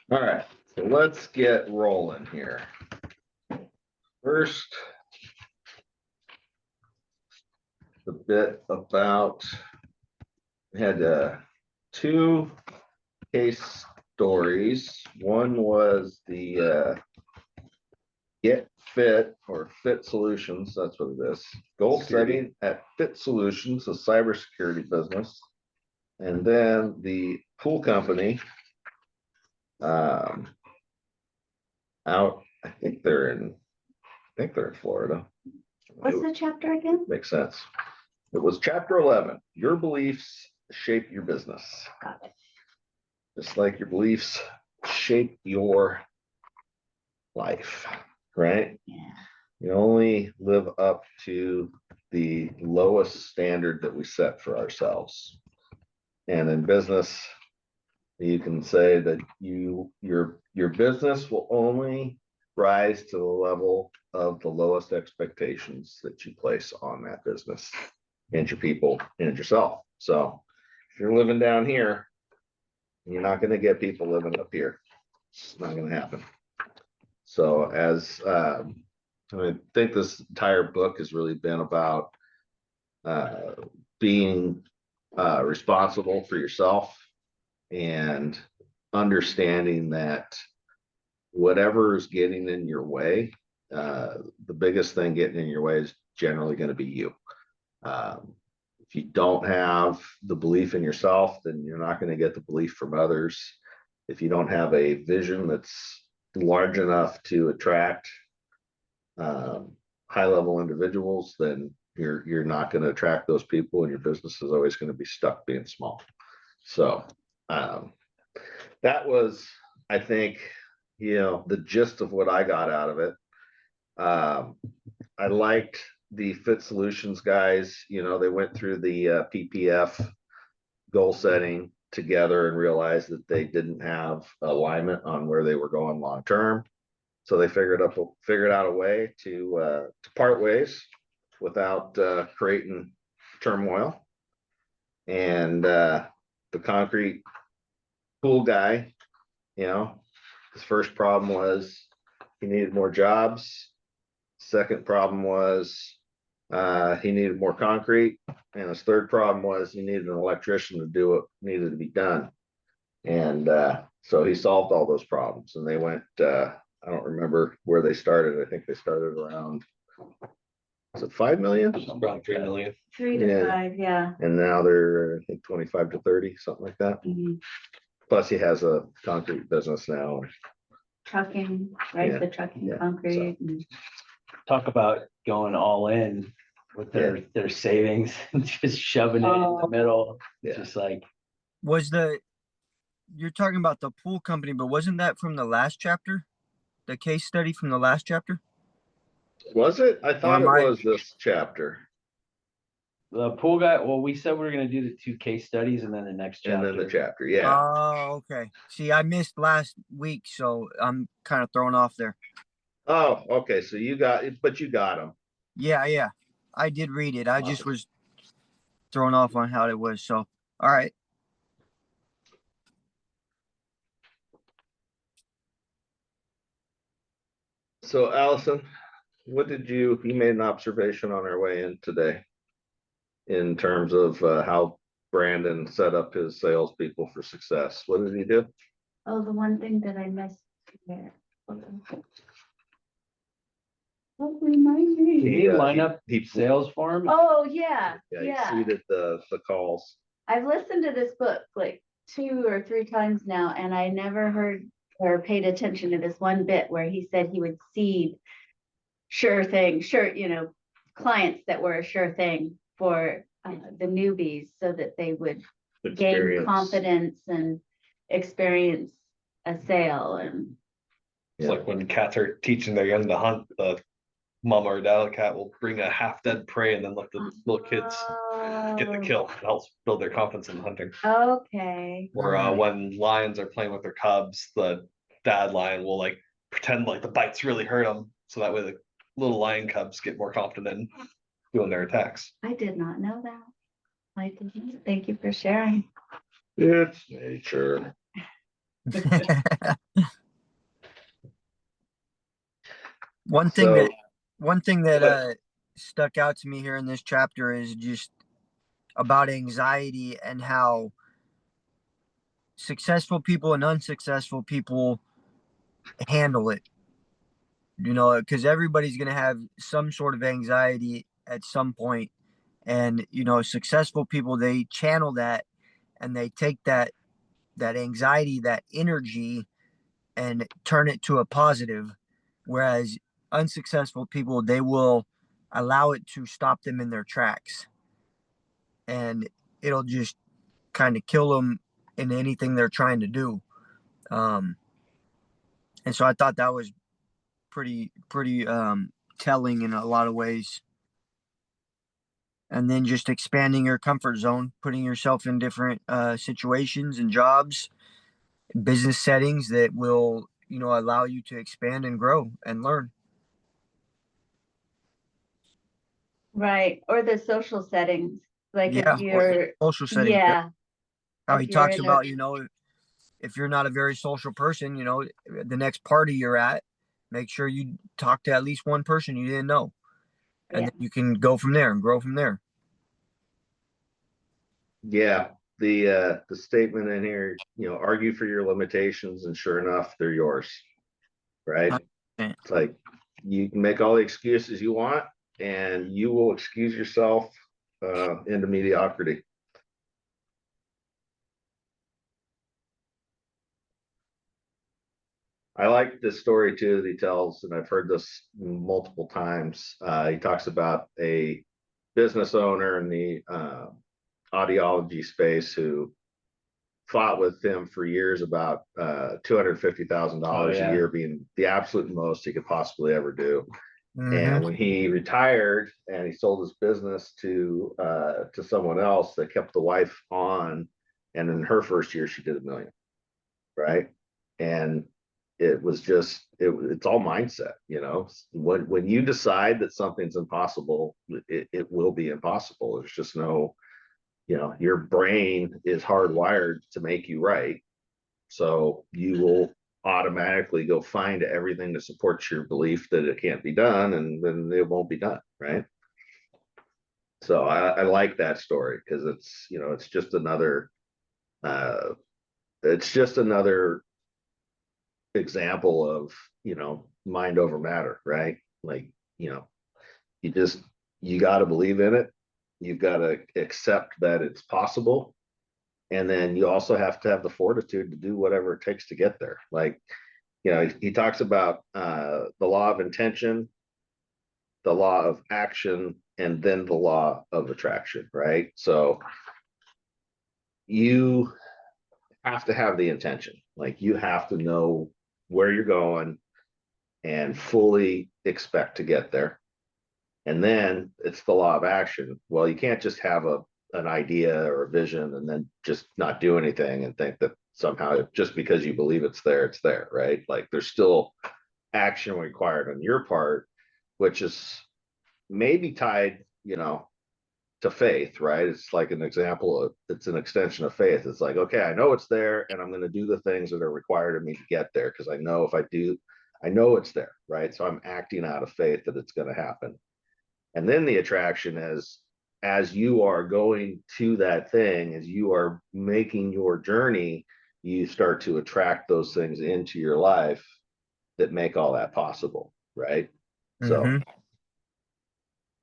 All right, so let's get rolling here. First, a bit about, we had two case stories. One was the Get Fit or Fit Solutions, that's what it is. Goal setting at Fit Solutions, a cybersecurity business. And then the pool company out, I think they're in Florida. What's the chapter again? Makes sense. It was chapter 11. Your beliefs shape your business. Got it. Just like your beliefs shape your life, right? Yeah. You only live up to the lowest standard that we set for ourselves. And in business, you can say that your business will only rise to the level of the lowest expectations that you place on that business and your people and yourself. So if you're living down here, you're not going to get people living up here. It's not going to happen. So as I think this entire book has really been about being responsible for yourself and understanding that whatever is getting in your way, the biggest thing getting in your way is generally going to be you. If you don't have the belief in yourself, then you're not going to get the belief from others. If you don't have a vision that's large enough to attract high-level individuals, then you're not going to attract those people, and your business is always going to be stuck being small. So that was, I think, the gist of what I got out of it. I liked the Fit Solutions guys. They went through the PPF goal setting together and realized that they didn't have alignment on where they were going long term. So they figured out a way to part ways without creating turmoil. And the concrete pool guy, his first problem was he needed more jobs. Second problem was he needed more concrete. And his third problem was he needed an electrician to do what needed to be done. And so he solved all those problems. And they went, I don't remember where they started. I think they started around, was it 5 million? Around 3 million. 3 to 5, yeah. And now they're, I think, 25 to 30, something like that. Mm-hmm. Plus he has a concrete business now. Trucking, right? Yeah. The trucking Yeah. concrete. So. Talk about going all in with their savings and just shoving it in the middle. Yeah. Just like, you're talking about the pool company, but wasn't that from the last chapter? The case study from the last chapter? Was it? I thought it was this chapter. the pool guy, well, we said we were going to do the 2 case studies and then the next chapter. And then the chapter, yeah. Oh, okay. See, I missed last week, so I'm kind of thrown off there. Oh, okay. So you got it, but you got them. Yeah. I did read it. I just was thrown off on how it was. So, all right. So Allison, what did you made an observation on our way in today in terms of how Brandon set up his salespeople for success? What did he do? Oh, the one thing that I missed there. Oh, remind me. Did he line up he sales form? Oh, yeah. He seeded the calls. I've listened to this book like 2 or 3 times now, and I never heard or paid attention to this one bit where he said he would seed clients that were a sure thing for the newbies so that they would gain confidence and experience a sale. And it's like when cats are teaching their young to hunt, the mom or dad cat will bring a half dead prey and then let the little kids get the kill. It helps build their confidence in hunting. Okay. Or when lions are playing with their cubs, the dad lion will like pretend like the bites really hurt them, so that way the little lion cubs get more confident in doing their attacks. I did not know that. I didn't. Thank you for sharing. It's nature. One thing So- that one thing that But- stuck out to me here in this chapter is just about anxiety and how successful people and unsuccessful people handle it. You know, because everybody's going to have some sort of anxiety at some point. And, you know, successful people, they channel that and they take that anxiety, that energy, and turn it to a positive. Whereas unsuccessful people, they will allow it to stop them in their tracks. And it'll just kind of kill them in anything they're trying to do. And so I thought that was pretty telling in a lot of ways. And then just expanding your comfort zone, putting yourself in different situations and jobs, business settings that will, you know, allow you to expand and grow and learn. Right, or the social settings, like Yeah, if you're, social settings. yeah. How if he you're talks in a- about, you know, if you're not a very social person, you know, the next party you're at, make sure you talk to at least one person you didn't know. And Yeah. then you can go from there and grow from there. Yeah, the statement in here, you know, argue for your limitations, and sure enough, they're yours. Right? 100%. It's like you can make all the excuses you want, and you will excuse yourself into mediocrity. I like this story too that he tells, and I've heard this multiple times. He talks about a business owner in the audiology space who fought with him for years about $250,000 Oh, yeah. a year being the absolute most he could possibly ever do. Mm-hmm. And when he retired and he sold his business to someone else, that kept the wife on, and in her first year she did $1 million, right? And it was just it's all mindset, you know. When you decide that something's impossible, it will be impossible. There's just no, you know, your brain is hardwired to make you right, so you will automatically go find everything to support your belief that it can't be done, and then it won't be done, right? So I like that story because it's, you know, it's just another uh example of, you know, mind over matter, right? Like, you know, you got to believe in it, you've got to accept that it's possible, and then you also have to have the fortitude to do whatever it takes to get there. Like, you know, he talks about the law of intention, the law of action, and then the law of attraction, right? So you have to have the intention. Like, you have to know where you're going and fully expect to get there. And then it's the law of action. Well, you can't just have an idea or a vision and then just not do anything and think that somehow just because you believe it's there, right? Like, there's still action required on your part, which is maybe tied, you know, to faith, right? It's like an example of, it's an extension of faith. It's like, okay, I know it's there, and I'm going to do the things that are required of me to get there, because I know if I do, I know it's there, right? So I'm acting out of faith that it's going to happen. And then the attraction is, as you are going to that thing, as you are making your journey, you start to attract those things into your life that make all that possible, right? So Mm-hmm.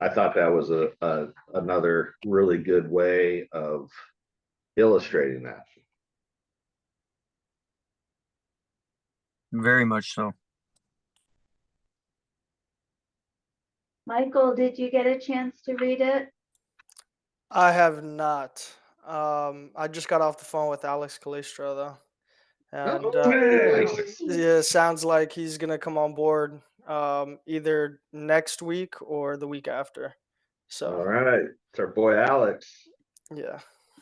I thought that was another really good way of illustrating that. Very much so. Michael, did you get a chance to read it? I have not. I just got off the phone with Alex Calistro though, and yeah, sounds like he's gonna come on board either next week or the week after. All So right, it's our boy Alex. yeah,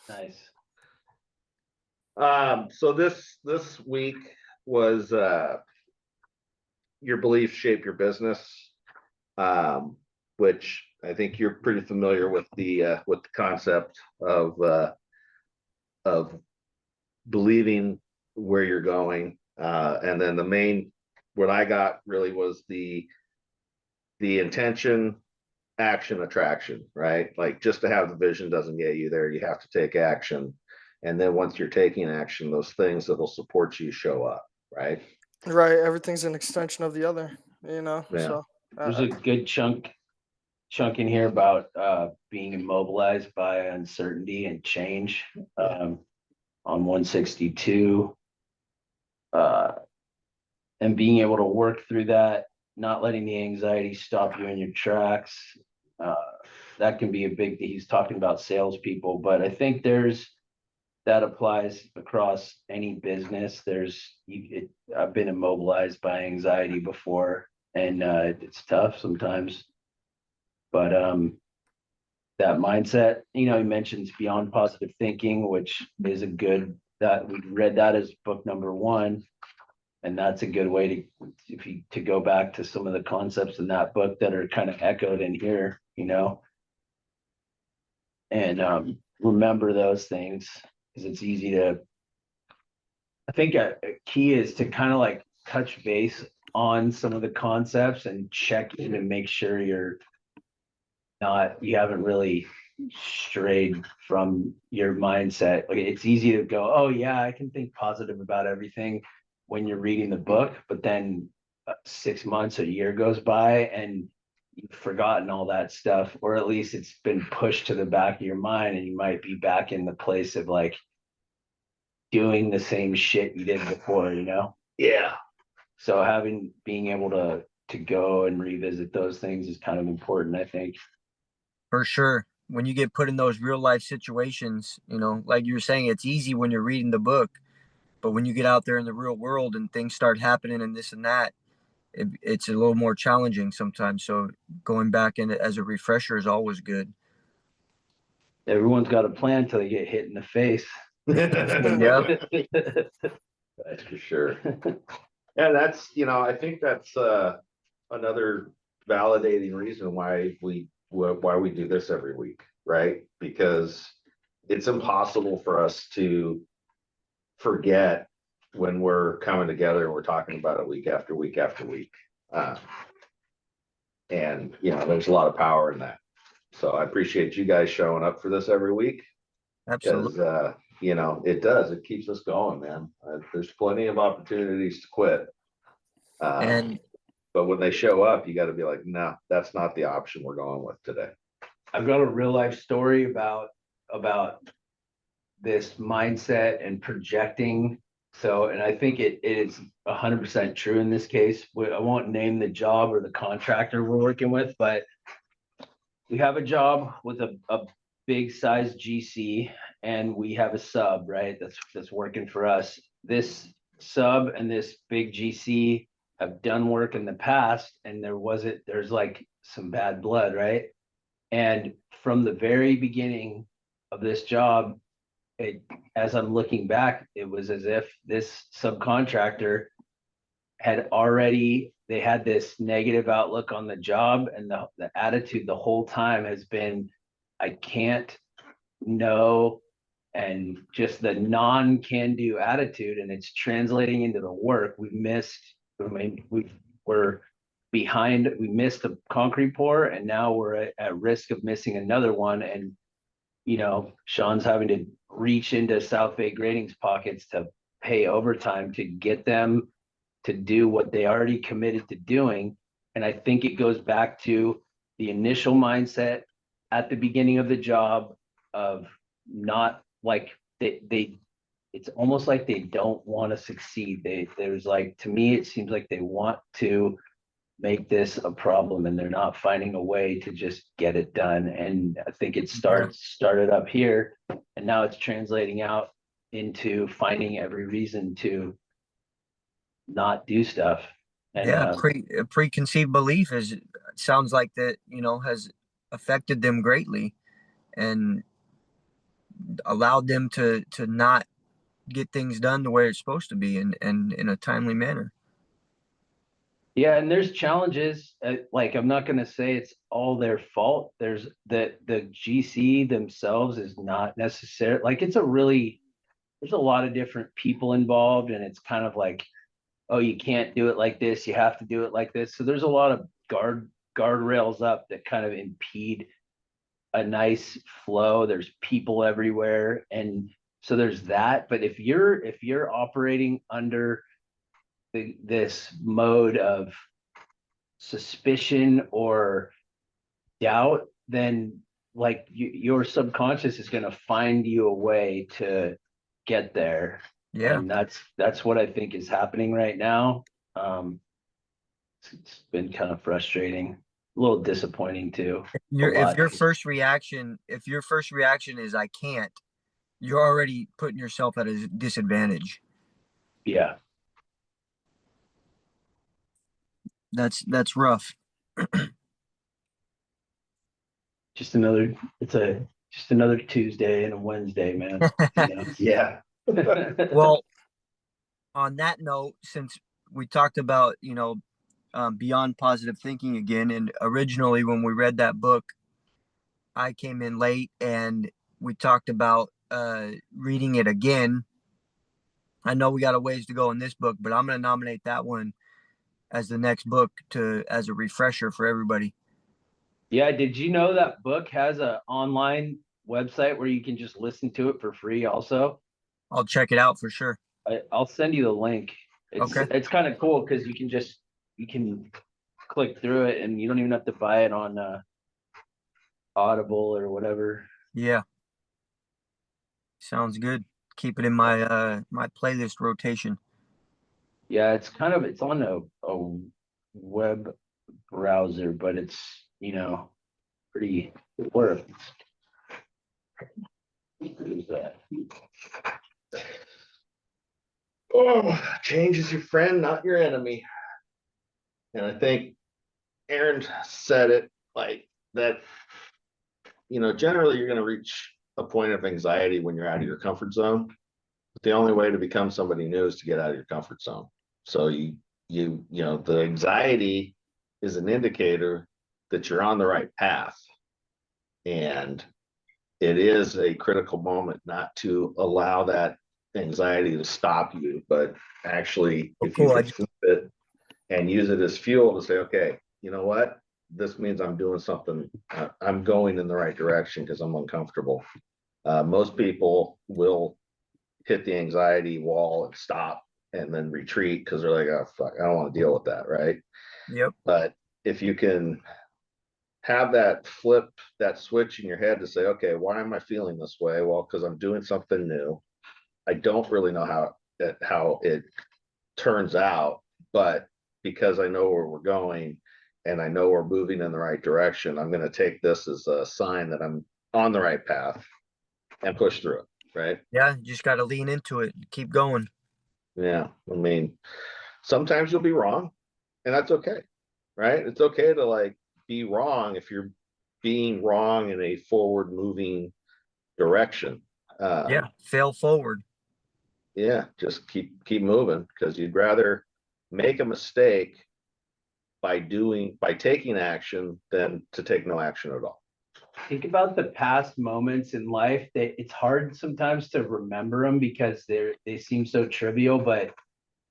Nice. So this week was your beliefs shape your business, which I think you're pretty familiar with the concept of believing where you're going, and then the main, what I got really was the the intention, action, attraction, right? Like just to have the vision doesn't get you there. You have to take action. And then once you're taking action, those things that will support you show up, right? Right. Everything's an extension of the other, you know? Yeah. So, There's a good chunk in here about being immobilized by uncertainty and change. On 162. And being able to work through that, not letting the anxiety stop you in your tracks. That can be a big, he's talking about salespeople, but I think that applies across any business. I've been immobilized by anxiety before, and it's tough sometimes. But that mindset, he mentions beyond positive thinking, which is that we read that as book number 1. And that's a good way to go back to some of the concepts in that book that are kind of echoed in here, and remember those things, because it's easy to, I think a key is to kind of like touch base on some of the concepts and check in and make sure you haven't really strayed from your mindset. Like, it's easy to go, oh yeah, I can think positive about everything when you're reading the book, but then 6 months, a year goes by and you've forgotten all that stuff, or at least it's been pushed to the back of your mind, and you might be back in the place of like doing the same shit you did before, Yeah. So being able to go and revisit those things is kind of important, I think. For sure. When you get put in those real life situations, like you were saying, it's easy when you're reading the book, but when you get out there in the real world and things start happening and this and that, it's a little more challenging sometimes. So going back in as a refresher is always good. Everyone's got a plan until they get hit in the face. Yep. That's for sure. And that's, I think that's another validating reason why we do this every week, right? Because it's impossible for us to forget when we're coming together and we're talking about it week after week after week. And there's a lot of power in that. So I appreciate you guys showing up for this every week. Absolutely. Because it keeps us going, man. There's plenty of opportunities to quit. But when they show up, you got to be like, no, that's not the option we're going with today. I've got a real life story about this mindset and projecting. So, and I think it is 100% true in this case. I won't name the job or the contractor we're working with, but we have a job with a big size GC, and we have a sub, right? That's working for us. This sub and this big GC have done work in the past, and there's like some bad blood, right? And from the very beginning of this job, as I'm looking back, it was as if this subcontractor they had this negative outlook on the job, and the attitude the whole time has been, I can't, no, and just the non-can do attitude, and it's translating into the work. We're behind, we missed a concrete pour, and now we're at risk of missing another one. And Sean's having to reach into South Bay Grading's pockets to pay overtime to get them to do what they already committed to doing. And I think it goes back to the initial mindset at the beginning of the job of not like it's almost like they don't want to succeed. There's like, to me, it seems like they want to make this a problem, and they're not finding a way to just get it done. And I think it started up here, and now it's translating out into finding every reason to not do stuff. And a preconceived belief sounds like that, has affected them greatly and allowed them to not get things done the way it's supposed to be and in a timely manner. Yeah, and there's challenges. Like, I'm not going to say it's all their fault. There's the GC themselves is not necessary. Like, there's a lot of different people involved, and it's kind of like, oh, you can't do it like this, you have to do it like this. So there's a lot of guardrails up that kind of impede a nice flow. There's people everywhere. And so there's that. But if you're operating under this mode of suspicion or doubt, then like your subconscious is going to find you a way to get there. Yeah. And that's what I think is happening right now. It's been kind of frustrating, a little disappointing too. If your first reaction is I can't, you're already putting yourself at a disadvantage. Yeah. That's rough. Just another Tuesday and a Wednesday, man. You know? Yeah. Well, on that note, since we talked about, beyond positive thinking again, and originally when we read that book, I came in late and we talked about reading it again. I know we got a ways to go in this book, but I'm going to nominate that one as the next book as a refresher for everybody. Yeah, did you know that book has an online website where you can just listen to it for free also? I'll check it out for sure. I'll send you the link. Okay. It's kind of cool because you can click through it and you don't even have to buy it on Audible or whatever. Yeah. Sounds good. Keep it in my my playlist rotation. Yeah, it's on a web browser, but it's pretty worth. Who's that? Oh, change is your friend, not your enemy. And I think Aaron said it like that, generally you're going to reach a point of anxiety when you're out of your comfort zone. But the only way to become somebody new is to get out of your comfort zone. So the anxiety is an indicator that you're on the right path. And it is a critical moment not to allow that anxiety to stop you, but actually, if you can flip it and use it as fuel to say, okay, you know what? This means I'm doing something. I'm going in the right direction because I'm uncomfortable. Most people will hit the anxiety wall and stop and then retreat because they're like, oh, fuck, I don't want to deal with that. Right. Yep. But if you can have that flip, that switch in your head to say, okay, why am I feeling this way? Well, because I'm doing something new. I don't really know how it turns out, but because I know where we're going and I know we're moving in the right direction, I'm going to take this as a sign that I'm on the right path and push through it. Right. Yeah. You just got to lean into it. Keep going. Yeah. I mean, sometimes you'll be wrong and that's okay. Right. It's okay to be wrong if you're being wrong in a forward moving direction. Yeah. Fail forward. Yeah. Just keep moving because you'd rather make a mistake by taking action than to take no action at all. Think about the past moments in life that it's hard sometimes to remember them because they seem so trivial. But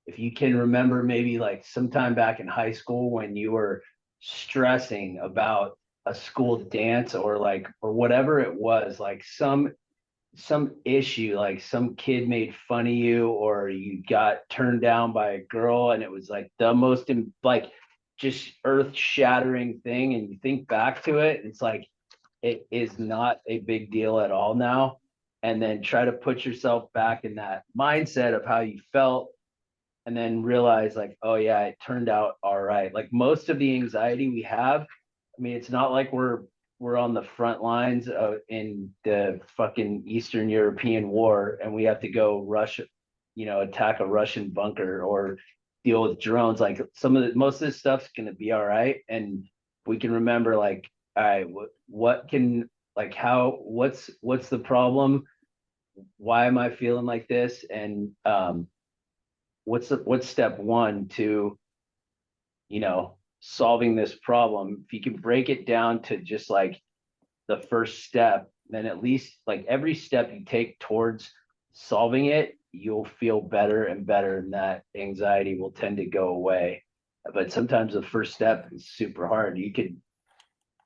if you can remember maybe like sometime back in high school when you were stressing about a school dance or whatever it was, like some issue, like some kid made fun of you or you got turned down by a girl and it was like the most just earth shattering thing, and you think back to it, it's like it is not a big deal at all now. And then try to put yourself back in that mindset of how you felt and then realize like, oh yeah, it turned out all right. Like most of the anxiety we have, I mean, it's not like we're on the front lines in the fucking Eastern European war and we have to go attack a Russian bunker or deal with drones. Like most of this stuff's going to be all right. And we can remember like, all right, what's the problem? Why am I feeling like this? And what's step one to solving this problem? If you can break it down to just like the first step, then at least like every step you take towards solving it, you'll feel better and better, and that anxiety will tend to go away. But sometimes the first step is super hard. You could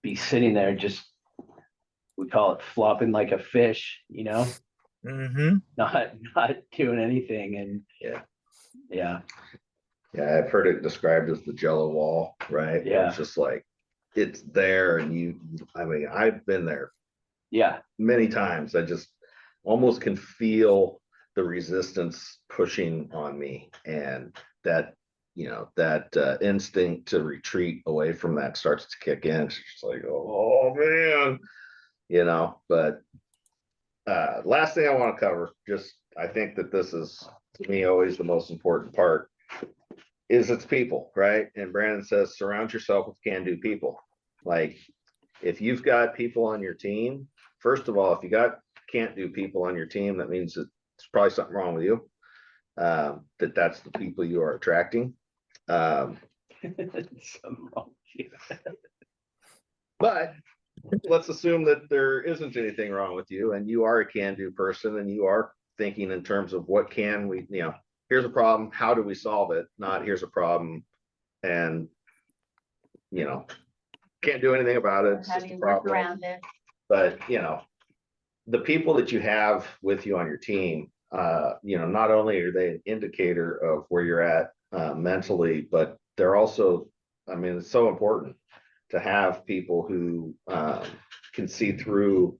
be sitting there just, we call it flopping like a fish, you know, Mm-hmm. not doing anything. And Yeah. yeah, Yeah, I've heard it described as the Jello wall, right? Where Yeah. it's just like, it's there and I mean, I've been there yeah, many times. I just almost can feel the resistance pushing on me, and that, that instinct to retreat away from that starts to kick in. It's just like, oh man, but last thing I want to cover, just I think that this is to me always the most important part, is it's people, right? And Brandon says, surround yourself with can-do people. Like, if you've got people on your team, first of all, if you got can't-do people on your team, that means that there's probably something wrong with you. That's the people you are attracting. something wrong with you. But let's assume that there isn't anything wrong with you and you are a can-do person and you are thinking in terms of what can we, here's a problem, how do we solve it? Not here's a problem and, can't do anything about it. It's How just do a you work problem. around it? But, the people that you have with you on your team, not only are they an indicator of where you're at mentally, but they're also, I mean, it's so important to have people who can see through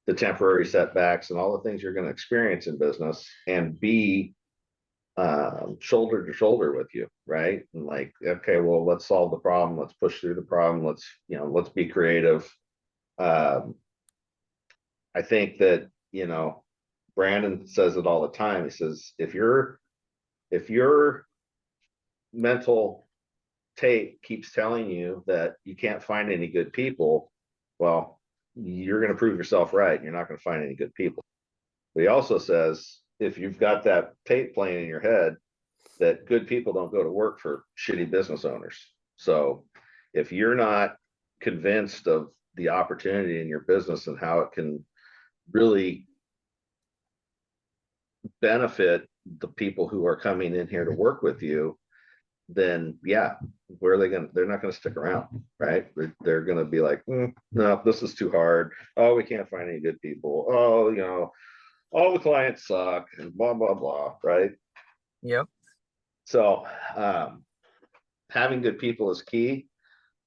the temporary setbacks and all the things you're going to experience in business and be shoulder to shoulder with you, right? And like, okay, well, let's solve the problem. Let's push through the problem. Let's be creative. I think that, Brandon says it all the time. He says, if your mental tape keeps telling you that you can't find any good people, well, you're going to prove yourself right. You're not going to find any good people. But he also says, if you've got that tape playing in your head, that good people don't go to work for shitty business owners. So if you're not convinced of the opportunity in your business and how it can really benefit the people who are coming in here to work with you, then yeah, where are they going? They're not going to stick around, right? They're going to be like, no, this is too hard. Oh, we can't find any good people. Oh, all the clients suck and blah, blah, blah. Right. Yep. So having good people is key,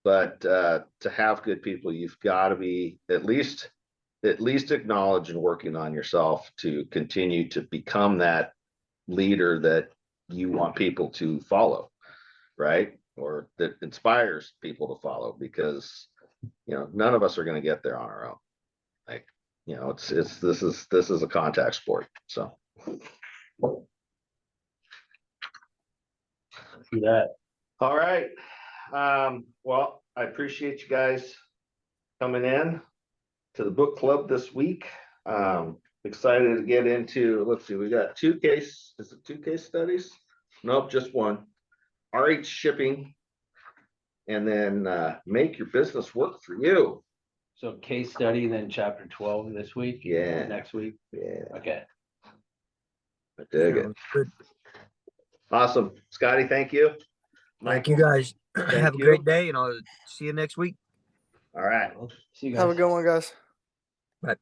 but to have good people, you've got to be at least acknowledge and working on yourself to continue to become that leader that you want people to follow, right? Or that inspires people to follow, because none of us are going to get there on our own. Like, this is a contact sport. So Yeah. all right. Well, I appreciate you guys coming in to the book club this week. Excited to get into, let's see, we got two case studies? Nope, just one. RH shipping, and then make your business work for you. So case study, then chapter 12 this week. Yeah. Next week. Yeah, Okay. I dig it. Good. Awesome. Scotty, thank you. Thank you Michael, guys. thank Have a you. great day, and I'll see you next week. All right. See you guys. Have a good one, guys. Bye.